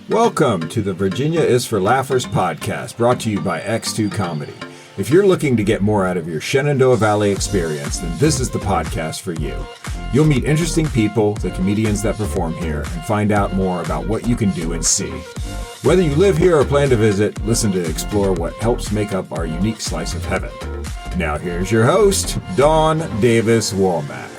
Welcome to the Virginia is for Laughers podcast, brought to you by X2 Comedy. If you're looking to get more out of your Shenandoah Valley experience, then this is the podcast for you. You'll meet interesting people, the comedians that perform here, and find out more about what you can do and see. Whether you live here or plan to visit, listen to explore what helps make up our unique slice of heaven. Now here's your host, Dawn Davis Womack.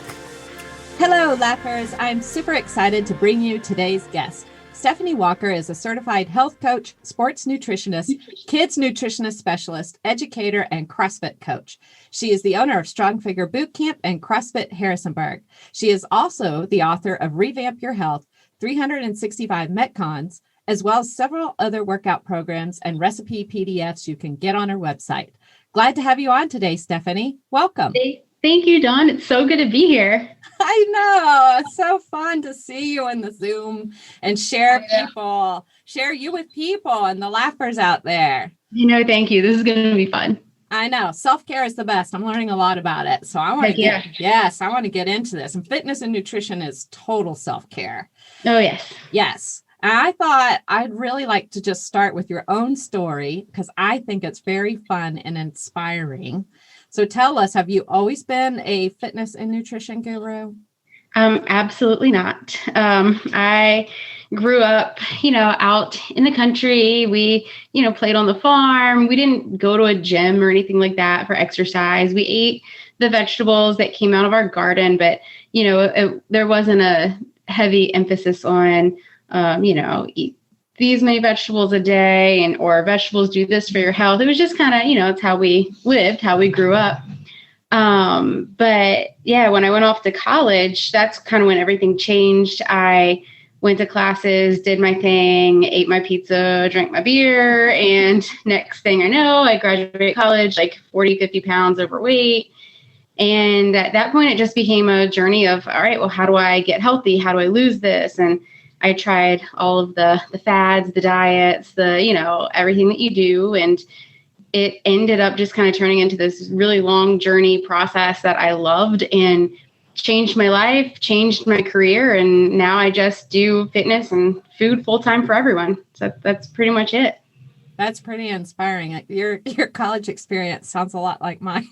Hello, Laughers. I'm super excited to bring you today's guest. Stephanie Walker is a certified health coach, sports nutritionist, kids nutritionist specialist, educator, and CrossFit coach. She is the owner of Strong Figure Bootcamp and CrossFit Harrisonburg. She is also the author of Revamp Your Health, 365 Metcons, as well as several other workout programs and recipe PDFs you can get on her website. Glad to have you on today, Stephanie. Welcome. Thank you, Dawn. It's so good to be here. I know. It's so fun to see you in the Zoom and share you with people and the laughers out there. Thank you. This is going to be fun. I know. Self-care is the best. I'm learning a lot about it. So I want to get into this. And fitness and nutrition is total self-care. Oh, yes. Yes. And I thought I'd really like to just start with your own story because I think it's very fun and inspiring. So tell us, have you always been a fitness and nutrition guru? Absolutely not. I grew up, out in the country. We, played on the farm. We didn't go to a gym or anything like that for exercise. We ate the vegetables that came out of our garden, but, there wasn't a heavy emphasis on, eat these many vegetables a day or vegetables do this for your health. It was just kind of, it's how we lived, how we grew up. But yeah, when I went off to college, that's kind of when everything changed. I went to classes, did my thing, ate my pizza, drank my beer. And next thing I know, I graduated college, like 40, 50 pounds overweight. And at that point, it just became a journey of, all right, well, how do I get healthy? How do I lose this? And I tried all of the fads, the diets, everything that you do. And it ended up just kind of turning into this really long journey process that I loved and changed my life, changed my career. And now I just do fitness and food full time for everyone. So that's pretty much it. That's pretty inspiring. Your college experience sounds a lot like mine.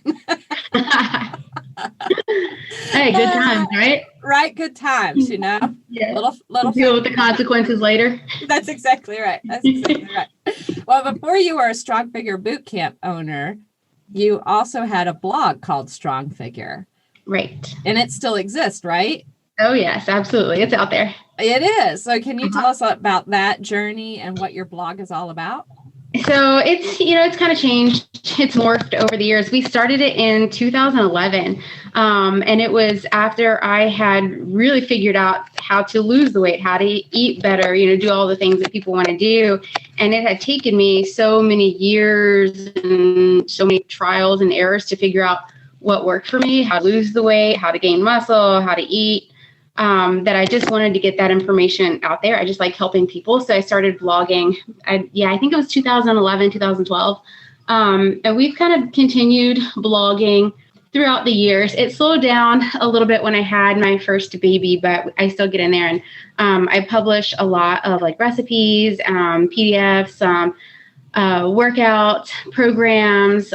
Hey, good times, right? Right, good times, Yeah. Little deal with the consequences later. That's exactly right. Well, before you were a Strong Figure Bootcamp owner, you also had a blog called Strong Figure. Right. And it still exists, right? Oh, yes, absolutely. It's out there. It is. So can you tell us about that journey and what your blog is all about? So it's, it's kind of changed. It's morphed over the years. We started it in 2011. And it was after I had really figured out how to lose the weight, how to eat better, do all the things that people want to do. And it had taken me so many years and so many trials and errors to figure out what worked for me, how to lose the weight, how to gain muscle, how to eat. That I just wanted to get that information out there. I just like helping people. So I started blogging. I think it was 2011, 2012. And we've kind of continued blogging throughout the years. It slowed down a little bit when I had my first baby, but I still get in there. And I publish a lot of like recipes, PDFs, workout programs,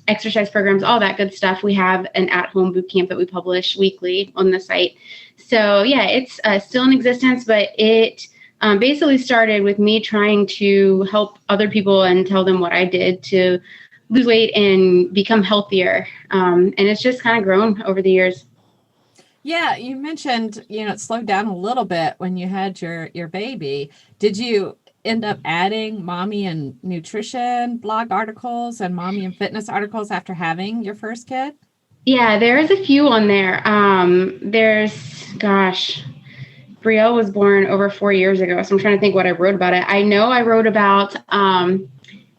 exercise programs, all that good stuff. We have an at-home boot camp that we publish weekly on the site. So yeah, it's still in existence, but it basically started with me trying to help other people and tell them what I did to lose weight and become healthier. And it's just kind of grown over the years. Yeah, you mentioned, it slowed down a little bit when you had your baby. Did you end up adding mommy and nutrition blog articles and mommy and fitness articles after having your first kid? Yeah, there's a few on there. Brielle was born over 4 years ago, so I'm trying to think what I wrote about it. I know I wrote about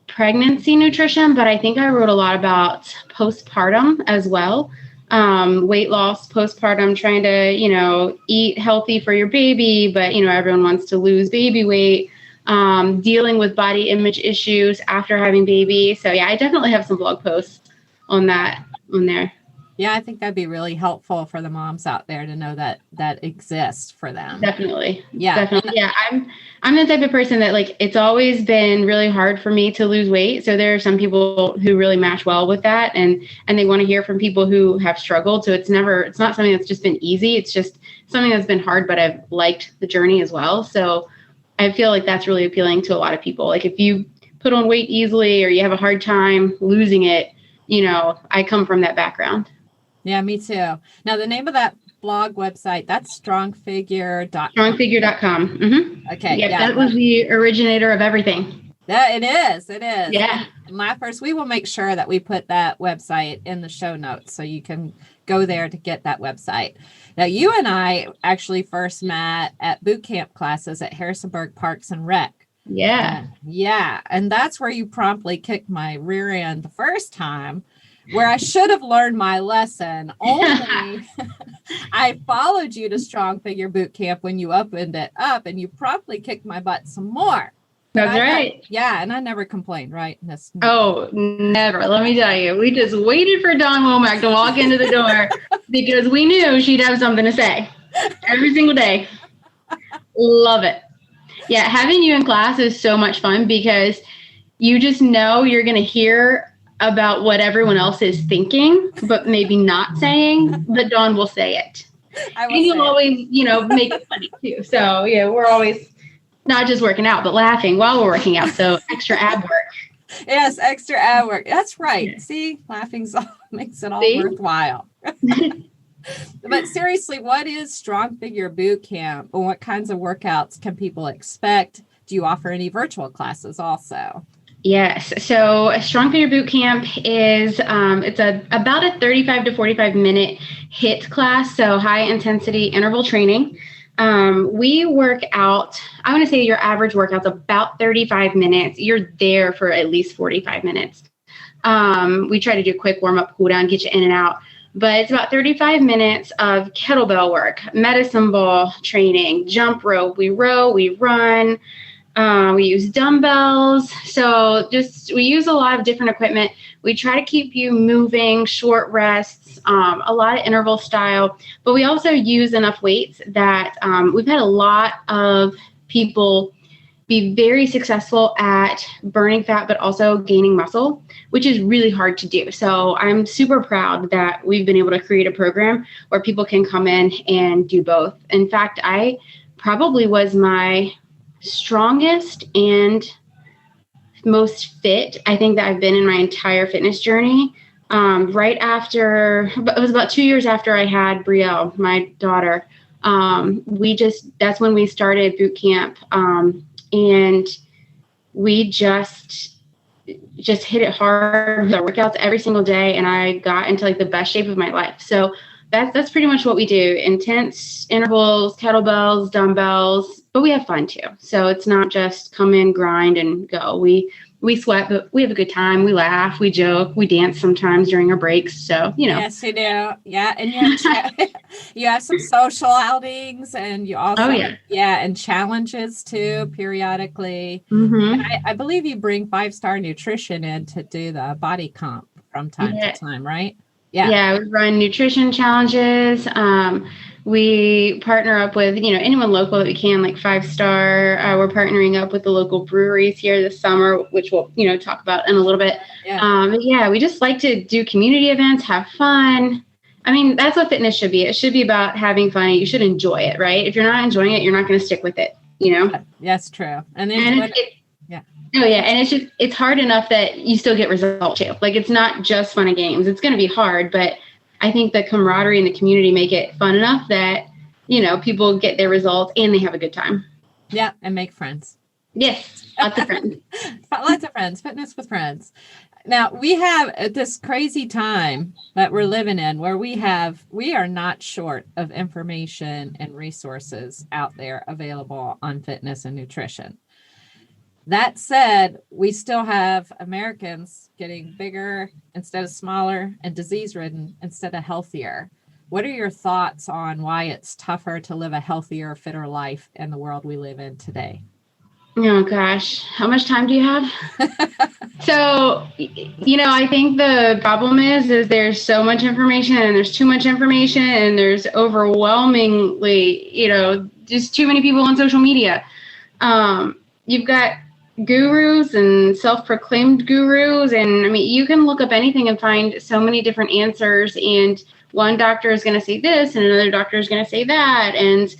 pregnancy nutrition, but I think I wrote a lot about postpartum as well. Weight loss, postpartum, trying to, eat healthy for your baby, but, everyone wants to lose baby weight, dealing with body image issues after having baby. So yeah, I definitely have some blog posts on there. Yeah, I think that'd be really helpful for the moms out there to know that that exists for them. Definitely. Yeah. Definitely. Yeah. I'm the type of person that like, it's always been really hard for me to lose weight. So there are some people who really match well with that, and they want to hear from people who have struggled. So it's not something that's just been easy. It's just something that's been hard, but I've liked the journey as well. So I feel like that's really appealing to a lot of people. Like if you put on weight easily or you have a hard time losing it, I come from that background. Yeah, me too. Now, the name of that blog website, that's strongfigure.com. Strongfigure.com. Mm-hmm. Okay. Yep, Yeah. that was the originator of everything. Yeah, it is. It is. Yeah. And Laughers, we will make sure that we put that website in the show notes so you can go there to get that website. Now, you and I actually first met at bootcamp classes at Harrisonburg Parks and Rec. Yeah. Yeah. And that's where you promptly kicked my rear end the first time, where I should have learned my lesson. Only I followed you to Strong Figure Bootcamp when you opened it up, and you promptly kicked my butt some more. That's right. Yeah. And I never complained, right? Oh, never. Let me tell you, we just waited for Dawn Womack to walk into the door because we knew she'd have something to say every single day. Love it. Yeah. Having you in class is so much fun because you just know you're going to hear about what everyone else is thinking, but maybe not saying, but Dawn will say it. And you'll always, make it funny too. So yeah, we're always not just working out, but laughing while we're working out. So extra ab work. Yes, extra ab work. That's right. Yeah. See, laughing makes it all worthwhile. But seriously, what is Strong Figure Bootcamp? And what kinds of workouts can people expect? Do you offer any virtual classes also? Yes. So Strong Figure Bootcamp is it's about a 35 to 45 minute HIIT class, so high intensity interval training. We work out, I want to say your average workout's about 35 minutes. You're there for at least 45 minutes. We try to do a quick warm up, cool down, get you in and out. But it's about 35 minutes of kettlebell work, medicine ball training, jump rope. We row, we run. We use dumbbells. So we use a lot of different equipment. We try to keep you moving, short rests, a lot of interval style, but we also use enough weights that we've had a lot of people be very successful at burning fat, but also gaining muscle, which is really hard to do. So I'm super proud that we've been able to create a program where people can come in and do both. In fact, I probably was my strongest and most fit I think that I've been in my entire fitness journey. Right after, it was about 2 years after I had Brielle, my daughter. That's when we started boot camp. And we just hit it hard with our workouts every single day. And I got into like the best shape of my life. So that's pretty much what we do. Intense intervals, kettlebells, dumbbells, but we have fun too. So it's not just come in, grind, and go. We sweat, but we have a good time. We laugh, we joke, we dance sometimes during our breaks. So, Yes, you do. Yeah. And you have some social outings, and you also, and challenges too, periodically. Mm-hmm. And I believe you bring 5-star nutrition in to do the body comp from time to time, right? Yeah, we run nutrition challenges. We partner up with, anyone local that we can, like 5-star. We're partnering up with the local breweries here this summer, which we'll, talk about in a little bit. Yeah. We just like to do community events, have fun. I mean, that's what fitness should be. It should be about having fun. You should enjoy it, right? If you're not enjoying it, you're not going to stick with it, That's true. And it's hard enough that you still get results too. Like, it's not just fun and games. It's going to be hard, but I think the camaraderie in the community make it fun enough that, people get their results and they have a good time. Yeah. And make friends. Yes. Lots of friends. Lots of friends. Fitness with friends. Now, we have this crazy time that we're living in where we are not short of information and resources out there available on fitness and nutrition. That said, we still have Americans getting bigger instead of smaller and disease-ridden instead of healthier. What are your thoughts on why it's tougher to live a healthier, fitter life in the world we live in today? Oh, gosh. How much time do you have? So, I think the problem is there's so much information and there's too much information and there's overwhelmingly, just too many people on social media. You've got gurus and self-proclaimed gurus. And I mean, you can look up anything and find so many different answers. And one doctor is going to say this and another doctor is going to say that. And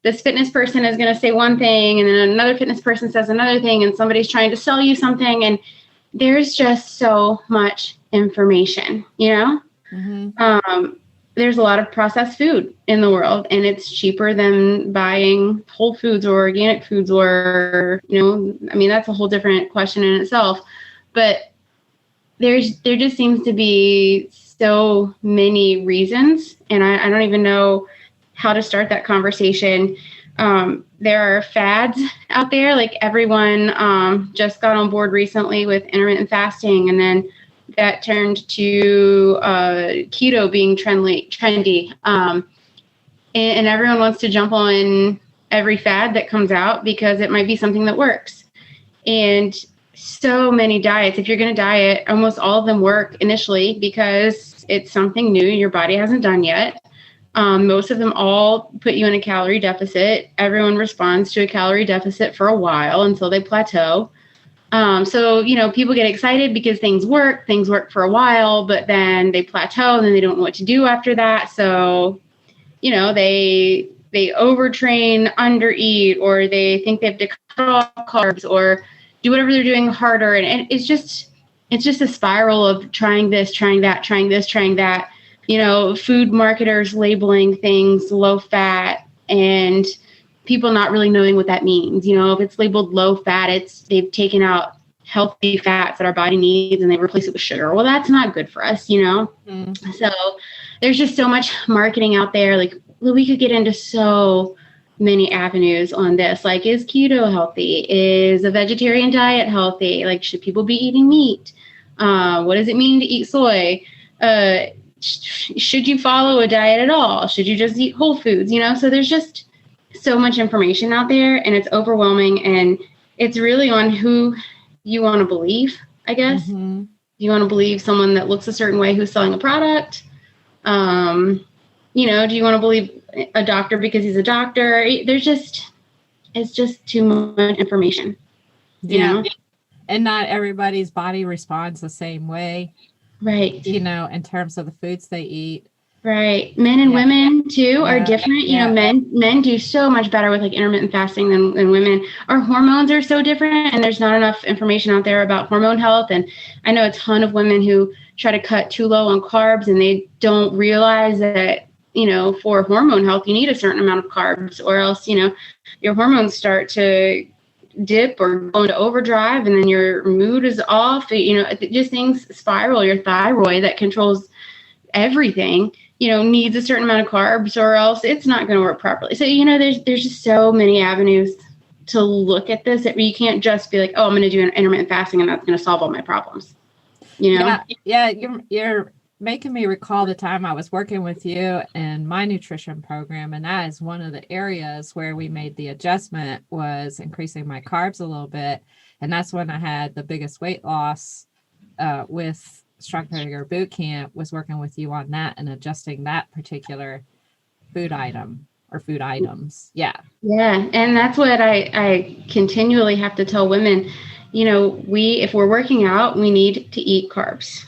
this fitness person is going to say one thing and then another fitness person says another thing and somebody's trying to sell you something. And there's just so much information, Mm-hmm. There's a lot of processed food in the world and it's cheaper than buying whole foods or organic foods or, that's a whole different question in itself. But there just seems to be so many reasons. And I don't even know how to start that conversation. There are fads out there, like everyone just got on board recently with intermittent fasting, and then that turned to keto being trendy. And everyone wants to jump on every fad that comes out because it might be something that works. And so many diets, if you're going to diet, almost all of them work initially because it's something new your body hasn't done yet. Most of them all put you in a calorie deficit. Everyone responds to a calorie deficit for a while until they plateau. So people get excited because things work for a while, but then they plateau and then they don't know what to do after that. So, they overtrain, undereat, or they think they have to cut off carbs or do whatever they're doing harder. And it's just a spiral of trying this, trying that, trying this, trying that. Food marketers labeling things low fat and people not really knowing what that means. If it's labeled low fat, they've taken out healthy fats that our body needs and they replace it with sugar. Well, that's not good for us, Mm. So there's just so much marketing out there. Like we could get into so many avenues on this. Like, is keto healthy? Is a vegetarian diet healthy? Like, should people be eating meat? What does it mean to eat soy? Should you follow a diet at all? Should you just eat whole foods? So there's just so much information out there and it's overwhelming and it's really on who you want to believe, I guess. Mm-hmm. You want to believe someone that looks a certain way who's selling a product? Do you want to believe a doctor because he's a doctor? It's just too much information, you know? And not everybody's body responds the same way. Right. In terms of the foods they eat. Right. Men and women too are different. Men do so much better with like intermittent fasting than women. Our hormones are so different and there's not enough information out there about hormone health. And I know a ton of women who try to cut too low on carbs and they don't realize that, for hormone health, you need a certain amount of carbs or else, your hormones start to dip or go into overdrive and then your mood is off. Just things spiral. Your thyroid that controls everything, needs a certain amount of carbs or else it's not going to work properly. So, there's just so many avenues to look at this that you can't just be like, oh, I'm going to do an intermittent fasting and that's going to solve all my problems. Yeah, you're making me recall the time I was working with you in my nutrition program. And that is one of the areas where we made the adjustment was increasing my carbs a little bit. And that's when I had the biggest weight loss with Strong Tiger Bootcamp, was working with you on that and adjusting that particular food item or food items. Yeah. Yeah. And that's what I continually have to tell women, if we're working out, we need to eat carbs.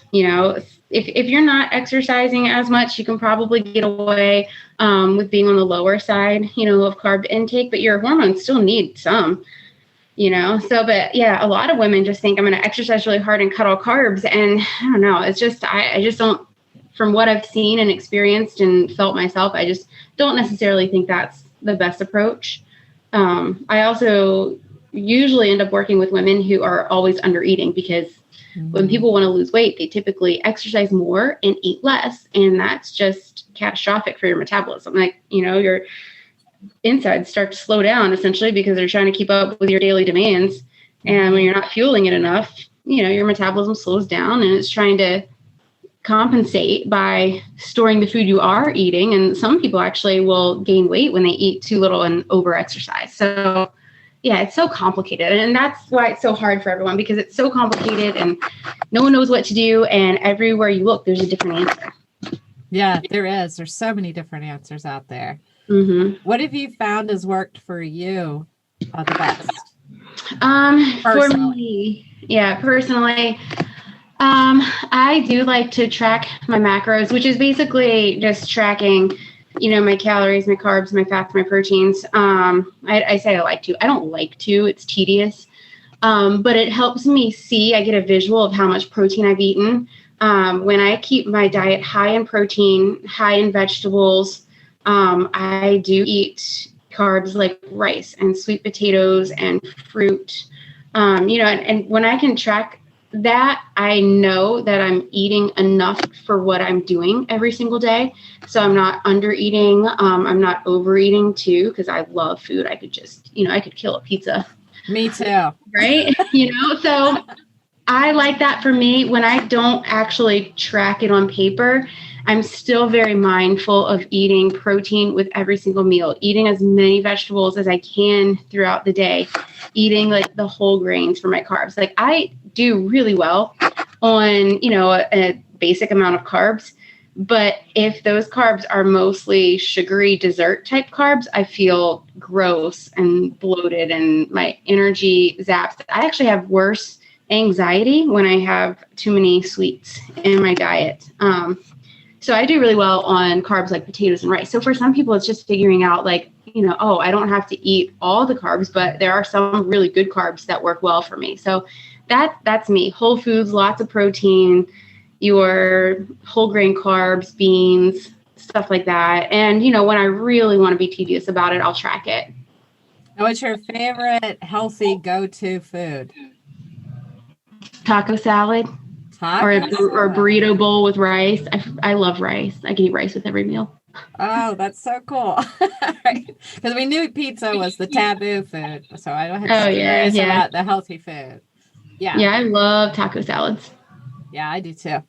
If you're not exercising as much, you can probably get away with being on the lower side, of carb intake, but your hormones still need some, but yeah, a lot of women just think I'm going to exercise really hard and cut all carbs. And I don't know, it's just, I just don't, from what I've seen and experienced and felt myself, I just don't necessarily think that's the best approach. I also usually end up working with women who are always under eating because when people want to lose weight, they typically exercise more and eat less. And that's just catastrophic for your metabolism. Like, your insides start to slow down essentially because they're trying to keep up with your daily demands. And when you're not fueling it enough, your metabolism slows down and it's trying to compensate by storing the food you are eating. And some people actually will gain weight when they eat too little and over exercise. So yeah, it's so complicated. And that's why it's so hard for everyone, because it's so complicated and no one knows what to do. And everywhere you look, there's a different answer. Yeah, there is. There's so many different answers out there. Mm-hmm. What have you found has worked for you the best? For me, personally, I do like to track my macros, which is basically just tracking, my calories, my carbs, my fats, my proteins. I say I like to. I don't like to. It's tedious. But it helps me see. I get a visual of how much protein I've eaten. When I keep my diet high in protein, high in vegetables, I do eat carbs like rice and sweet potatoes and fruit. And when I can track that, I know that I'm eating enough for what I'm doing every single day. So I'm not under eating. I'm not overeating too, because I love food. I could just, I could kill a pizza. Me too. Right? So I like that for me. When I don't actually track it on paper, I'm still very mindful of eating protein with every single meal, eating as many vegetables as I can throughout the day, eating like the whole grains for my carbs. Like I do really well on, a basic amount of carbs. But if those carbs are mostly sugary dessert type carbs, I feel gross and bloated and my energy zaps. I actually have worse anxiety when I have too many sweets in my diet. So I do really well on carbs like potatoes and rice. So for some people, it's just figuring out like, I don't have to eat all the carbs, but there are some really good carbs that work well for me. So that's me. Whole foods, lots of protein, your whole grain carbs, beans, stuff like that. And, when I really want to be tedious about it, I'll track it. What's your favorite healthy go-to food? Taco salad. Or a burrito bowl with rice. I love rice. I can eat rice with every meal. Oh, that's so cool. Because we knew pizza was the taboo food. So I don't have to curious about the healthy food. Yeah. Yeah, I love taco salads. Yeah, I do too.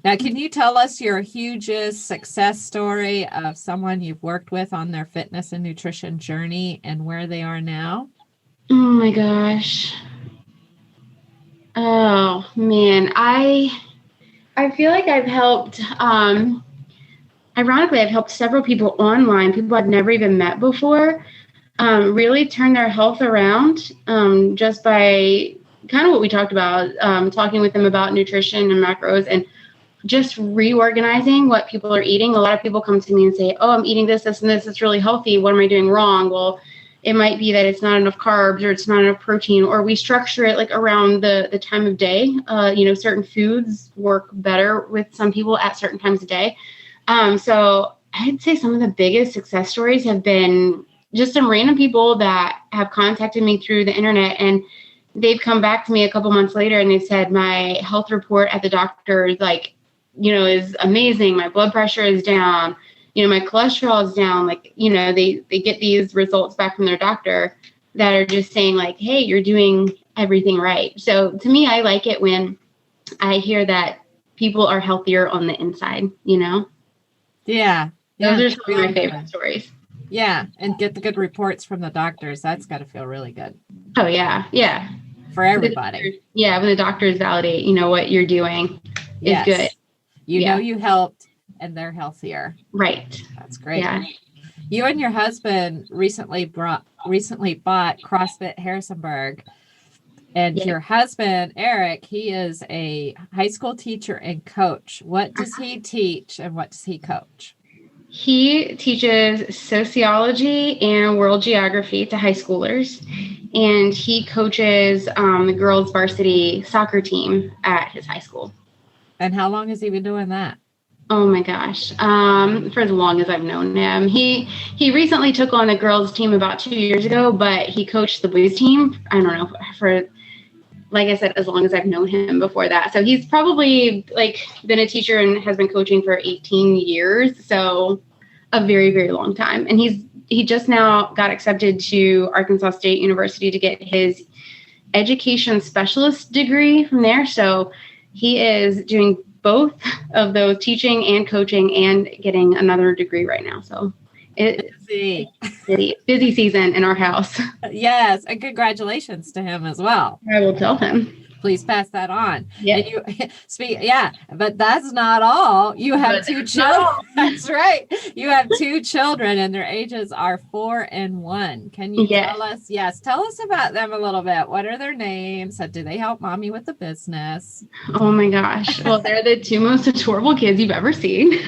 Now, can you tell us your hugest success story of someone you've worked with on their fitness and nutrition journey and where they are now? Oh my gosh. Oh man, I feel like I've helped, ironically, I've helped several people online, people I've never even met before, really turn their health around, just by kind of what we talked about, talking with them about nutrition and macros and just reorganizing what people are eating. A lot of people come to me and say, oh, I'm eating this, this, and this. It's really healthy. What am I doing wrong? Well, it might be that it's not enough carbs or it's not enough protein, or we structure it like around the time of day. Certain foods work better with some people at certain times of day. So I'd say some of the biggest success stories have been just some random people that have contacted me through the internet, and they've come back to me a couple months later and they said, my health report at the doctor is amazing. My blood pressure is down. My cholesterol is down. They get these results back from their doctor that are just saying like, hey, you're doing everything right. So to me, I like it when I hear that people are healthier on the inside, Yeah. Those are some of my favorite stories. Yeah. And get the good reports from the doctors. That's got to feel really good. Oh, yeah. Yeah. For everybody. When the doctors validate, what you're doing is good. You helped. And they're healthier. Right. That's great. Yeah. You and your husband recently bought CrossFit Harrisonburg. And your husband, Eric, he is a high school teacher and coach. What does he teach and what does he coach? He teaches sociology and world geography to high schoolers. And he coaches the girls' varsity soccer team at his high school. And how long has he been doing that? Oh my gosh. For as long as I've known him. He recently took on the girls team about 2 years ago, but he coached the boys team, I don't know, for, like I said, as long as I've known him before that. So he's probably been a teacher and has been coaching for 18 years. So a very, very long time. And he just now got accepted to Arkansas State University to get his education specialist degree from there. So he is doing both of those, teaching and coaching, and getting another degree right now. So It's busy. busy season in our house. Yes, and congratulations to him as well. I will tell him. Please pass that on. Yeah. And you but that's not all. You have two children. That's right. You have two children and their ages are 4 and 1. Can you tell us? Yes. Tell us about them a little bit. What are their names? Do they help mommy with the business? Oh my gosh. Well, they're the two most adorable kids you've ever seen.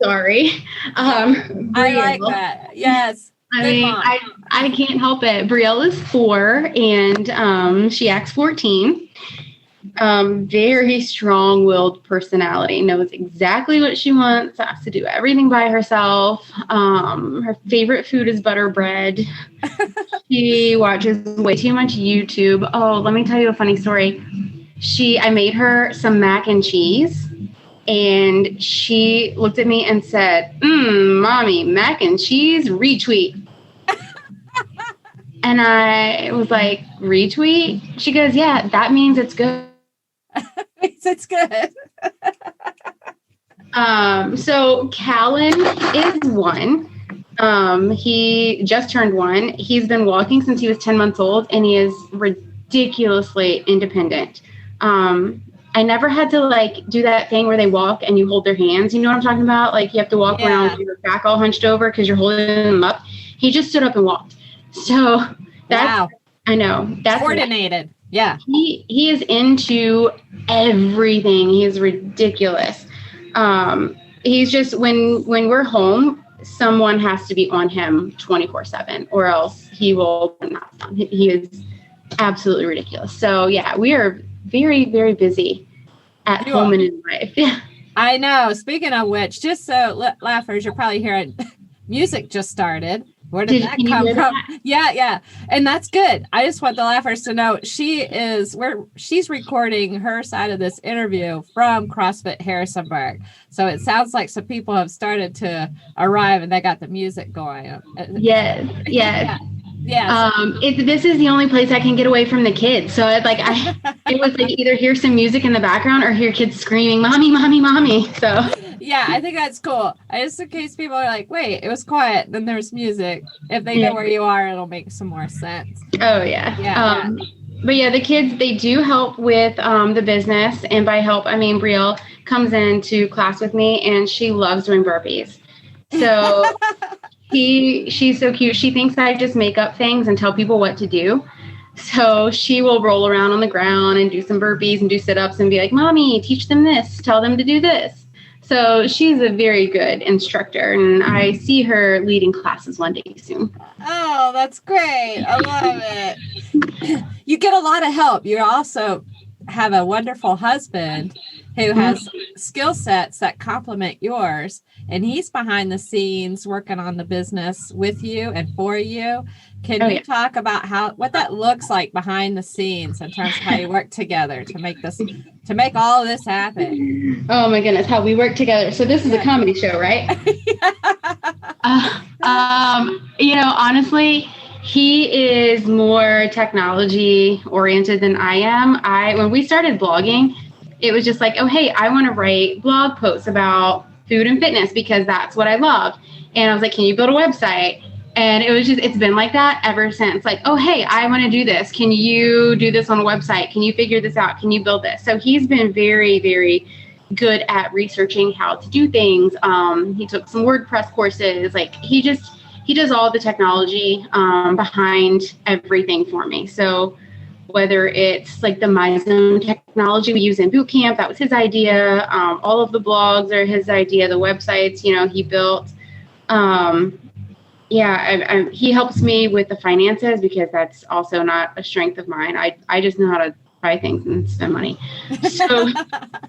Sorry. I like that. Yes. I can't help it. Brielle is 4 and she acts 14. Very strong-willed personality, knows exactly what she wants, has to do everything by herself. Her favorite food is butter bread. She watches way too much YouTube. Oh, let me tell you a funny story. I made her some mac and cheese. And she looked at me and said, Mommy, mac and cheese, retweet. And I was like, retweet? She goes, yeah, that means it's good. It's good. So Callan is 1. He just turned 1. He's been walking since he was 10 months old, and he is ridiculously independent. I never had to do that thing where they walk and you hold their hands. You know what I'm talking about? Like you have to walk around with your back all hunched over because you're holding them up. He just stood up and walked. So that's, I know. That's coordinated. Yeah. He is into everything. He is ridiculous. He's just, when we're home, someone has to be on him 24/7 or else he will not. He is absolutely ridiculous. So yeah, we are very, very busy at home and in life. Yeah. I know. Speaking of which, just so laughers, you're probably hearing music just started. Where did that come from? That? Yeah. And that's good. I just want the laughers to know she's recording her side of this interview from CrossFit Harrisonburg. So it sounds like some people have started to arrive and they got the music going. Yes. Yeah. This is the only place I can get away from the kids. So it was like either hear some music in the background or hear kids screaming, "Mommy, mommy, mommy." So yeah, I think that's cool. Just in case people are like, "Wait, it was quiet, then there's music." If they know where you are, it'll make some more sense. Oh yeah. But yeah, the kids, they do help with the business, and by help I mean Brielle comes into class with me and she loves doing burpees. So. She's so cute. She thinks I just make up things and tell people what to do. So she will roll around on the ground and do some burpees and do sit-ups and be like, "Mommy, teach them this. Tell them to do this." So she's a very good instructor, and I see her leading classes one day soon. Oh, that's great. I love it. You get a lot of help. You also have a wonderful husband who has skill sets that complement yours. And he's behind the scenes working on the business with you and for you. Can you talk about what that looks like behind the scenes in terms of how you work together to make all of this happen? Oh my goodness, how we work together. So this is a comedy show, right? Honestly, he is more technology oriented than I am. When we started blogging, it was just like, oh, hey, I want to write blog posts about food and fitness because that's what I love. And I was like, can you build a website? And it's been like that ever since. Like, oh, hey, I want to do this. Can you do this on a website? Can you figure this out? Can you build this? So he's been very, very good at researching how to do things. He took some WordPress courses. Like he does all the technology behind everything for me. So whether it's like the MyZone technology we use in Bootcamp, that was his idea. All of the blogs are his idea. The websites, he built. He helps me with the finances because that's also not a strength of mine. I just know how to buy things and spend money. So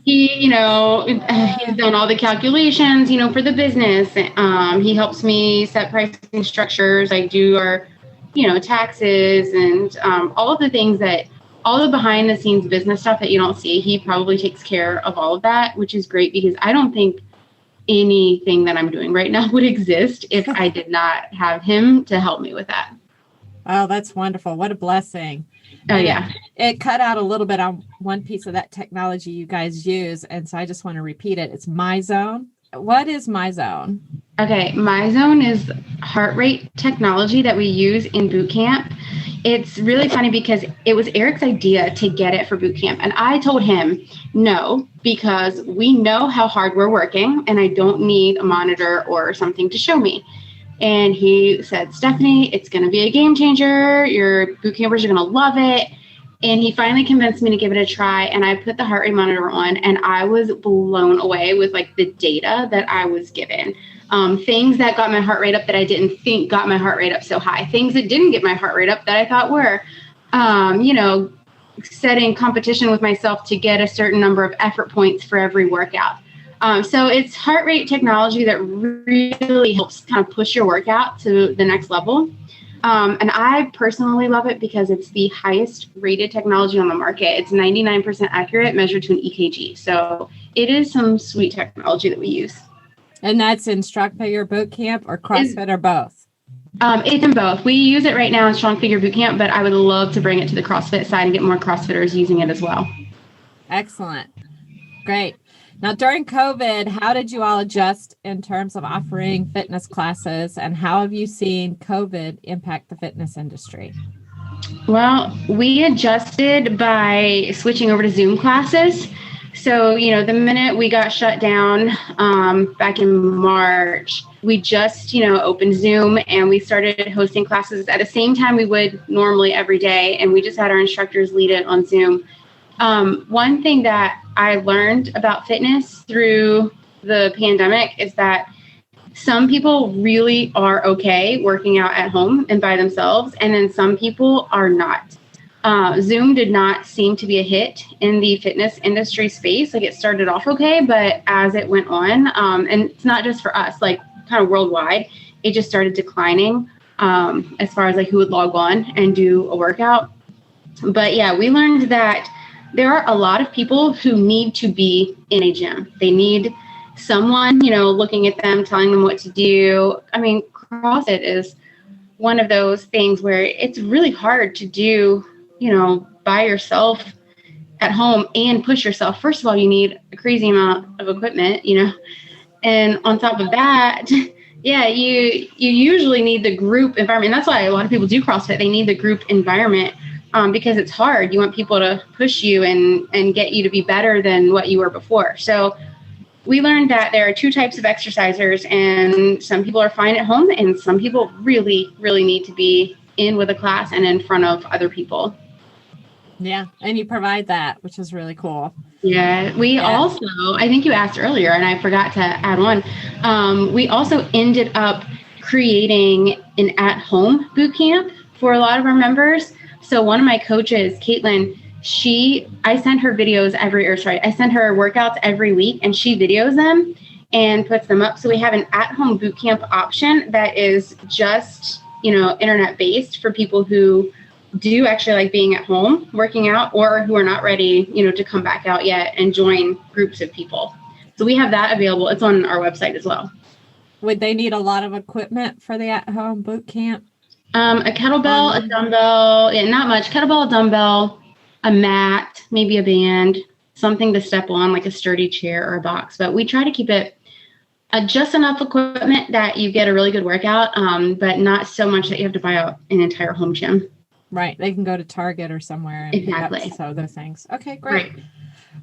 he's done all the calculations, for the business. He helps me set pricing structures. I do our taxes and all of the things all the behind the scenes business stuff that you don't see. He probably takes care of all of that, which is great because I don't think anything that I'm doing right now would exist if I did not have him to help me with that. Oh, that's wonderful. What a blessing. Oh, yeah. It cut out a little bit on one piece of that technology you guys use. And so I just want to repeat it. It's MyZone. what is MyZone? Okay, MyZone is heart rate technology that we use in boot camp. It's really funny because it was Eric's idea to get it for boot camp. And I told him no, because we know how hard we're working and I don't need a monitor or something to show me. And he said, Stephanie, it's going to be a game changer. Your boot campers are going to love it. And he finally convinced me to give it a try. And I put the heart rate monitor on and I was blown away with like the data that I was given. Things that got my heart rate up that I didn't think got my heart rate up so high. Things that didn't get my heart rate up that I thought were, setting competition with myself to get a certain number of effort points for every workout. So it's heart rate technology that really helps kind of push your workout to the next level. And I personally love it because it's the highest rated technology on the market. It's 99% accurate measured to an EKG. So it is some sweet technology that we use. And that's in Strong Figure Bootcamp or CrossFit or both? It's in both. We use it right now in Strong Figure Bootcamp, but I would love to bring it to the CrossFit side and get more CrossFitters using it as well. Excellent. Great. Now, during COVID, how did you all adjust in terms of offering fitness classes, and how have you seen COVID impact the fitness industry? Well, we adjusted by switching over to Zoom classes. So, the minute we got shut down back in March, we just, opened Zoom and we started hosting classes at the same time we would normally every day. And we just had our instructors lead it on Zoom. One thing that I learned about fitness through the pandemic is that some people really are okay working out at home and by themselves, and then some people are not. Zoom did not seem to be a hit in the fitness industry space. Like, it started off okay, but as it went on, and it's not just for us, like kind of worldwide, it just started declining as far as like who would log on and do a workout. But yeah, we learned that there are a lot of people who need to be in a gym. They need someone, looking at them, telling them what to do. I mean, CrossFit is one of those things where it's really hard to do, by yourself at home and push yourself. First of all, you need a crazy amount of equipment, and on top of that, yeah, you usually need the group environment. And that's why a lot of people do CrossFit. They need the group environment because it's hard. You want people to push you and get you to be better than what you were before. So we learned that there are two types of exercisers, and some people are fine at home and some people really, really need to be in with a class and in front of other people. Yeah, and you provide that, which is really cool. Yeah, we also, I think you asked earlier, and I forgot to add on, we also ended up creating an at-home boot camp for a lot of our members. So one of my coaches, Caitlin, I send her videos I send her workouts every week, and she videos them and puts them up. So we have an at-home boot camp option that is just, internet-based for people who do actually like being at home working out, or who are not ready, to come back out yet and join groups of people. So we have that available. It's on our website as well. Would they need a lot of equipment for the at-home boot camp? A kettlebell, a dumbbell, not much. Kettlebell, a dumbbell, a mat, maybe a band, something to step on, like a sturdy chair or a box. But we try to keep it just enough equipment that you get a really good workout, but not so much that you have to buy out an entire home gym. Right. They can go to Target or somewhere and exactly. pick up some other things. Okay, great. Right.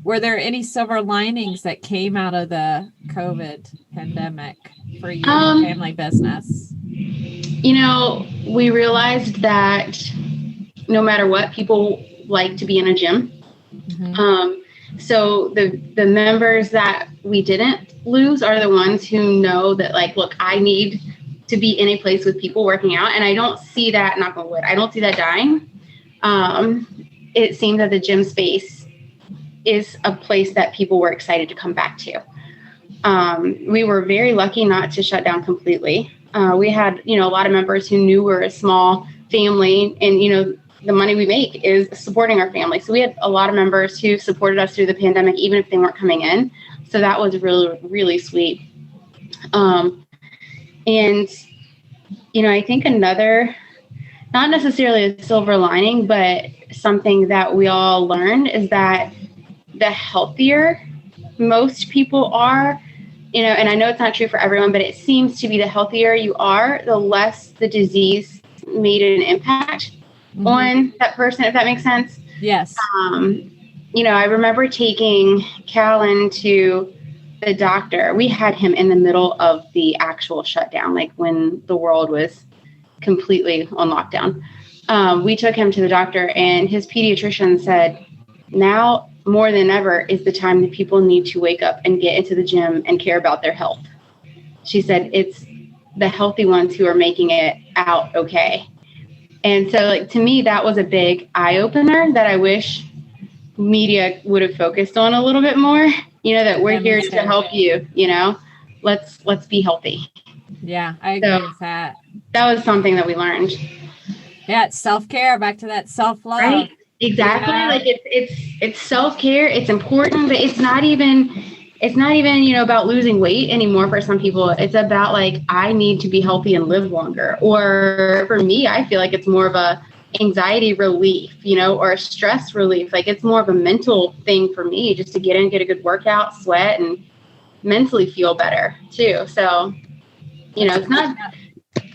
Were there any silver linings that came out of the COVID pandemic for your family business? We realized that no matter what, people like to be in a gym. Mm-hmm. So the members that we didn't lose are the ones who know that, like, look, I need to be in a place with people working out. And I don't see that, knock on wood, I don't see that dying. It seems that the gym space is a place that people were excited to come back to. We were very lucky not to shut down completely. We had, a lot of members who knew we're a small family, and, the money we make is supporting our family. So we had a lot of members who supported us through the pandemic, even if they weren't coming in. So that was really, really sweet. And, I think another, not necessarily a silver lining, but something that we all learned is that the healthier most people are, and I know it's not true for everyone, but it seems to be the healthier you are, the less the disease made an impact on that person, if that makes sense. Yes. I remember taking Callan to the doctor. We had him in the middle of the actual shutdown, like when the world was completely on lockdown. We took him to the doctor, and his pediatrician said, now more than ever is the time that people need to wake up and get into the gym and care about their health. She said, it's the healthy ones who are making it out okay. And so, like, to me, that was a big eye opener that I wish media would have focused on a little bit more, that we're here to help you, let's be healthy. Yeah, I agree with that. That was something that we learned. Yeah, it's self-care, back to that self-love. Right. Exactly. Like it's self-care. It's important, but it's not even, about losing weight anymore for some people. It's about like, I need to be healthy and live longer. Or for me, I feel like it's more of a anxiety relief, or a stress relief. Like it's more of a mental thing for me, just to get in, get a good workout, sweat, and mentally feel better too. So, it's not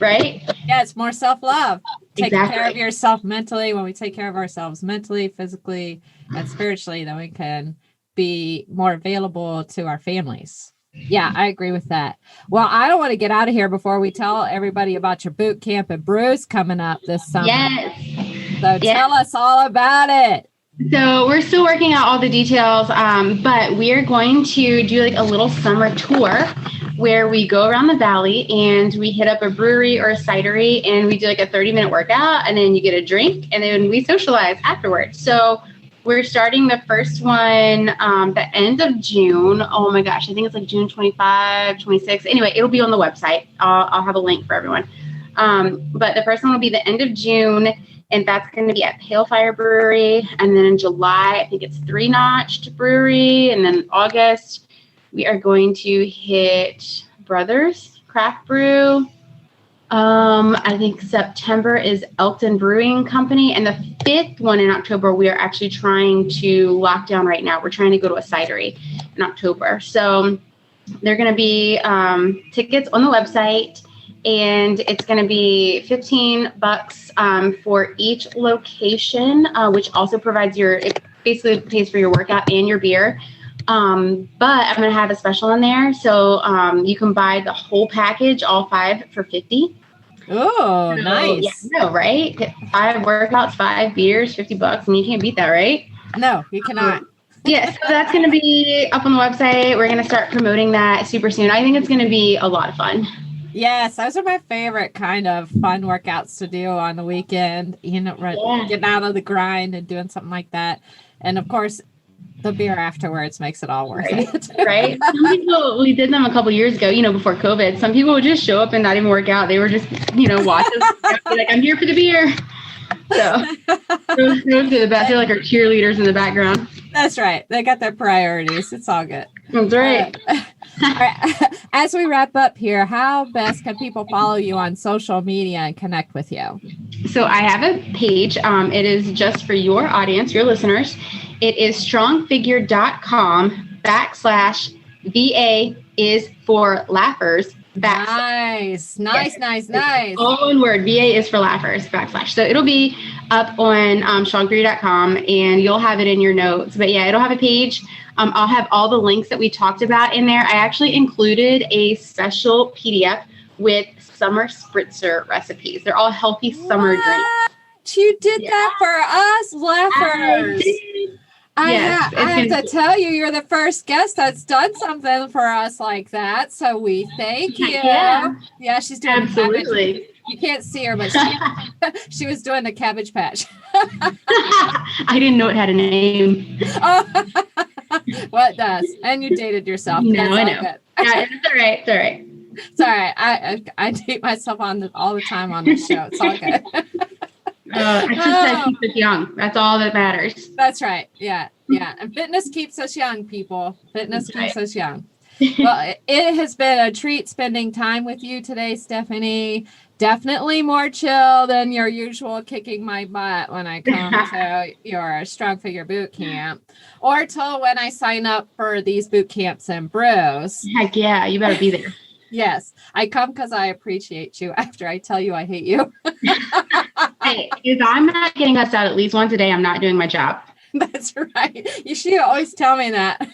right. Yeah, it's more self-love. Taking Exactly. care of yourself mentally. When we take care of ourselves mentally, physically, and spiritually, then we can be more available to our families. Yeah, I agree with that. Well, I don't want to get out of here before we tell everybody about your Bootcamp and Brews coming up this summer. Yes. So tell us all about it. So we're still working out all the details, but we are going to do like a little summer tour where we go around the valley and we hit up a brewery or a cidery, and we do like a 30-minute workout, and then you get a drink, and then we socialize afterwards. So we're starting the first one the end of June. Oh my gosh, I think it's like June 25, 26. Anyway, it'll be on the website. I'll have a link for everyone. But the first one will be the end of June, and that's going to be at Pale Fire Brewery. And then in July, I think it's Three Notched Brewery. And then August, we are going to hit Brothers Craft Brew. I think September is Elkton Brewing Company. And the 5th one in October, we are actually trying to lock down right now. We're trying to go to a cidery in October. So they're going to be tickets on the website. And it's going to be $15 for each location, which also provides it basically pays for your workout and your beer. But I'm going to have a special in there. So you can buy the whole package, all 5 for $50. Oh, nice. Yeah, no, right? 5 workouts, 5 beers, $50. And you can't beat that, right? No, you cannot. Yeah, so that's going to be up on the website. We're going to start promoting that super soon. I think it's going to be a lot of fun. Yes, those are my favorite kind of fun workouts to do on the weekend, getting out of the grind and doing something like that. And of course, the beer afterwards makes it all worth it. Right. Some people, we did them a couple years ago, before COVID. Some people would just show up and not even work out. They were just, watch us. Like, I'm here for the beer. So those are the best. They're like our cheerleaders in the background. That's right. They got their priorities. It's all good. That's right. All right. As we wrap up here, how best can people follow you on social media and connect with you? So I have a page. It is just for your audience, your listeners. It is strongfigure.com/VA is for laughers. Nice. All one word. VA is for laughers /. So it'll be up on strongfigure.com, and you'll have it in your notes. But yeah, it'll have a page. I'll have all the links that we talked about in there. I actually included a special PDF with Summer Spritzer recipes. They're all healthy summer drinks. You did that for us, laughers. I have to tell you, you're the first guest that's done something for us like that. So we thank you. Yeah, she's doing absolutely. You can't see her, but she was doing the Cabbage Patch. I didn't know it had a name. Well, it does. And you dated yourself. No, I know. Yeah, it's all right. It's all right. It's all right. I date myself all the time on this show. It's all good. I just said keep us young. That's all that matters. That's right. Yeah. And fitness keeps us young, people. Fitness keeps us young. Well, it has been a treat spending time with you today, Stephanie. Definitely more chill than your usual kicking my butt when I come to your Strong Figure boot camp, or till when I sign up for these boot camps and brews. Heck yeah, you better be there. Yes, I come because I appreciate you after I tell you I hate you. Hey, if I'm not getting us out at least once a day, I'm not doing my job. That's right. You should always tell me that.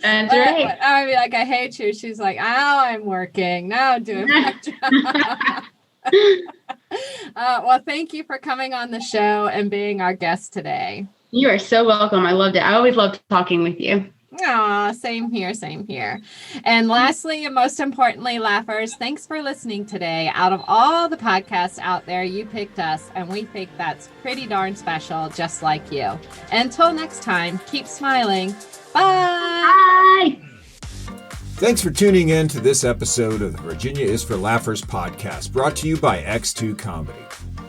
That's right. I'd be like, I hate you. She's like, now I'm working. Now I'm doing my job. Well, thank you for coming on the show and being our guest today. You are so welcome. I loved it. I always loved talking with you. Aw, same here, same here. And lastly, and most importantly, laughers, thanks for listening today. Out of all the podcasts out there, you picked us, and we think that's pretty darn special, just like you. Until next time, keep smiling. Bye. Bye. Thanks for tuning in to this episode of the Virginia is for Laughers podcast, brought to you by X2 Comedy.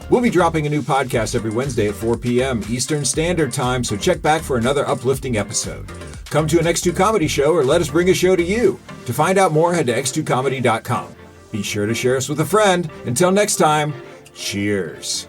We'll be dropping a new podcast every Wednesday at 4 p.m. Eastern Standard Time, so check back for another uplifting episode. Come to an X2 Comedy show or let us bring a show to you. To find out more, head to x2comedy.com. Be sure to share us with a friend. Until next time, cheers.